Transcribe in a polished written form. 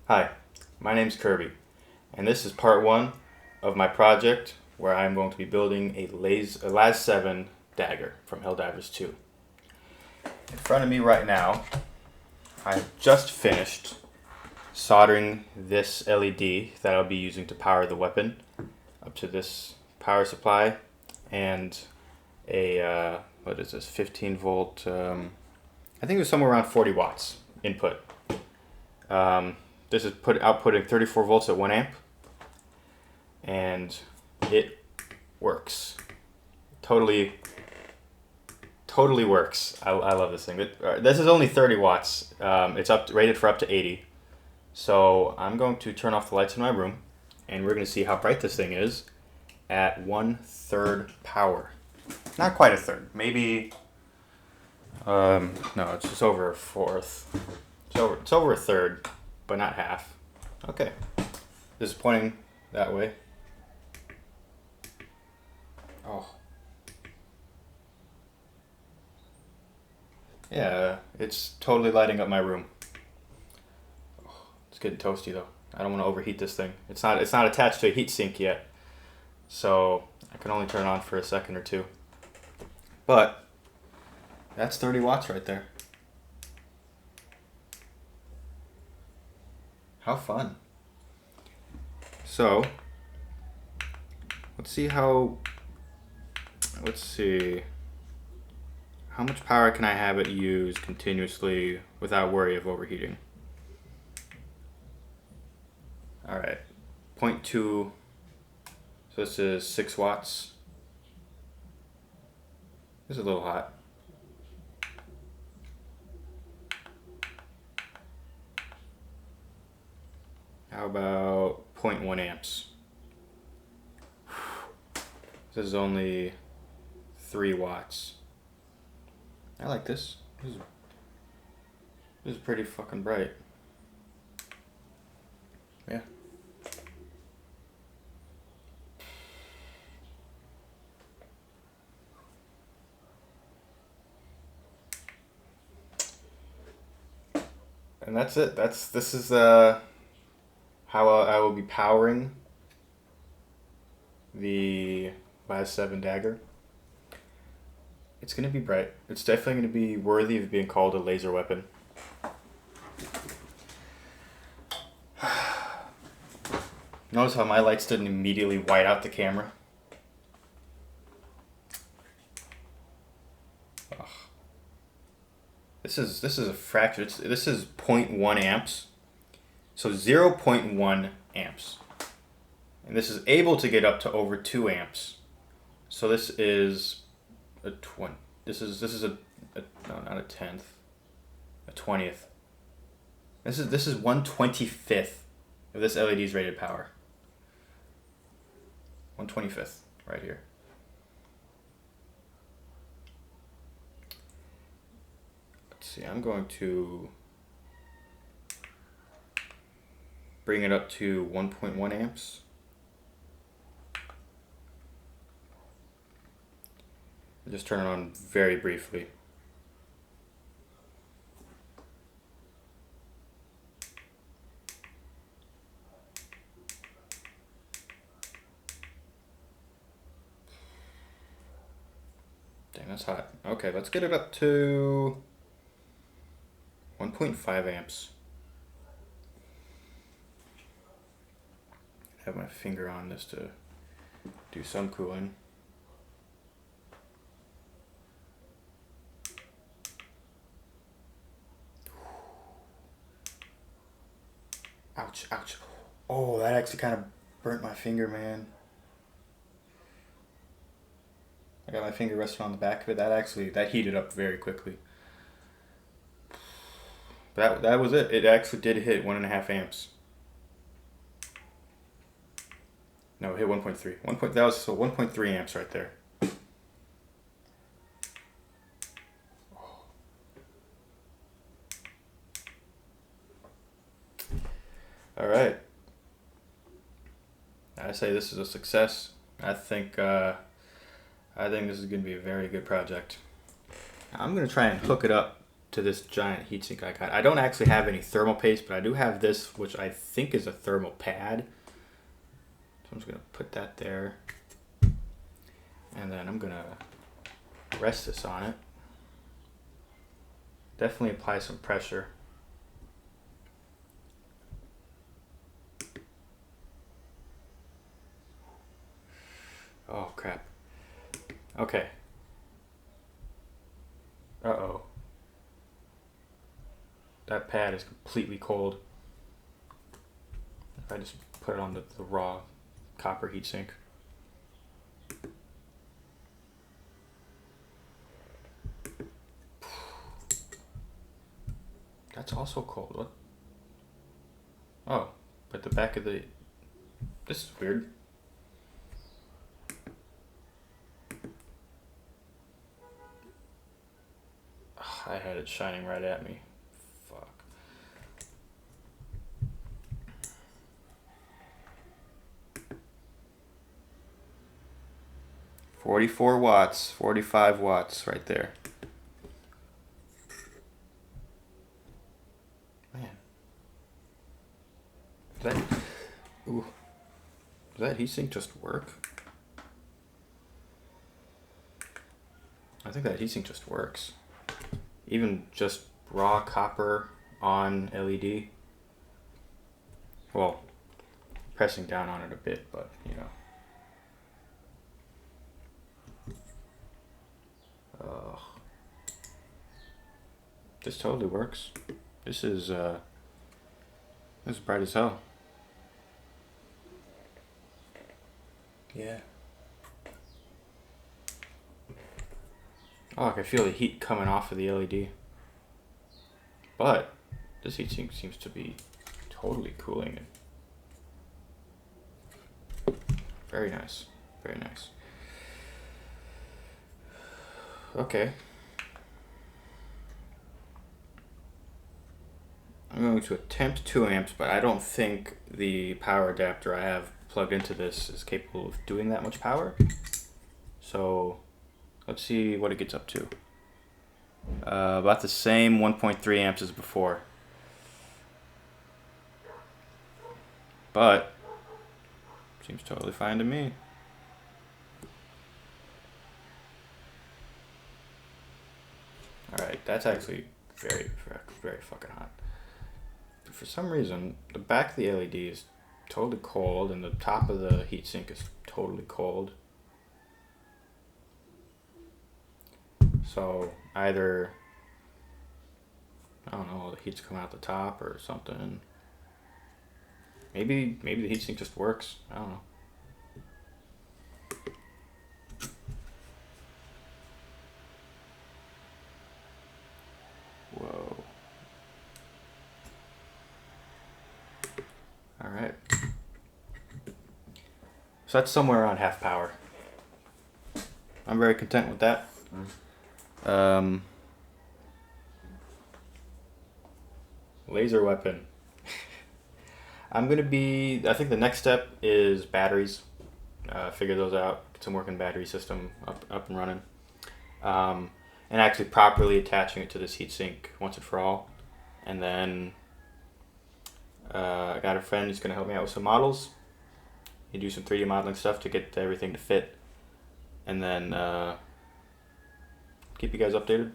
Hi, my name's Kirby, and this is part one of my project where I'm going to be building a LAS-7 Dagger from Helldivers 2. In front of me right now, I've just finished soldering this LED that I'll be using to power the weapon up to this power supply and a, what is this, 15 volt, I think it was somewhere around 40 watts input. This is outputting 34 volts at 1 amp, and it works. Totally works. I love this thing. This is only 30 watts. It's rated for up to 80. So I'm going to turn off the lights in my room, and we're going to see how bright this thing is at 1/3 power. Not quite a third. Maybe. No, it's just over a fourth. It's over a third, but not half. Okay. This is pointing that way. Oh. Yeah, it's totally lighting up my room. Oh, it's getting toasty though. I don't want to overheat this thing. It's not attached to a heat sink yet, so I can only turn it on for a second or two. But that's 30 watts right there. How fun. So, let's see how much power can I have it use continuously without worry of overheating. Alright, 0.2, so this is 6 watts. This is a little hot. How about 0.1 amps? This is only 3 watts. I like this. This is pretty fucking bright. Yeah. And that's it. This is how I will be powering the LAS-7 Dagger. It's going to be bright. It's definitely going to be worthy of being called a laser weapon. Notice how my lights didn't immediately white out the camera? Ugh. This is a fraction. This is 0.1 amps. So 0.1 amps. And this is able to get up to over 2 amps. So this is a 20. This is no, not a 10th. A 20th. This is 1/25th of this LED's rated power. 1/25th right here. Let's see. I'm going to bring it up to 1.1 amps. I'll just turn it on very briefly. Dang, that's hot. Okay, let's get it up to 1.5 amps. Have my finger on this to do some cooling. Ouch, ouch. Oh, that actually kind of burnt my finger, man. I got my finger resting on the back of it. That heated up very quickly. That was it. It actually did hit 1.5 amps. No, it hit 1.3. That was so 1.3 amps right there. All right. I say this is a success. I think this is going to be a very good project. I'm going to try and hook it up to this giant heatsink I got. I don't actually have any thermal paste, but I do have this, which I think is a thermal pad. So I'm just going to put that there. And then I'm going to rest this on it. Definitely apply some pressure. Oh, crap. Okay. Uh-oh. That pad is completely cold. If I just put it on the raw copper heatsink. That's also cold. What? Oh, but the back of the... This is weird. I had it shining right at me. Fuck. $44 watts, 45 watts right there. Man. Does that heatsink just work? I think that heatsink just works. Even just raw copper on LED. Well, pressing down on it a bit, but you know. This totally works. This is bright as hell. Yeah. Oh, I can feel the heat coming off of the LED. But this heatsink seems to be totally cooling it. Very nice. Very nice. Okay. I'm going to attempt 2 amps, but I don't think the power adapter I have plugged into this is capable of doing that much power. So let's see what it gets up to. About the same 1.3 amps as before. But seems totally fine to me. Alright, that's actually very, very fucking hot. For some reason, the back of the LED is totally cold and the top of the heatsink is totally cold. So either, I don't know, the heat's coming out the top or something. Maybe the heatsink just works. I don't know. Whoa. All right. So that's somewhere around half power. I'm very content with that. Laser weapon. I think the next step is batteries. Figure those out, get some working battery system up and running. And actually properly attaching it to this heatsink once and for all. And then I got a friend who's going to help me out with some models. You do some 3D modeling stuff to get everything to fit. And then keep you guys updated.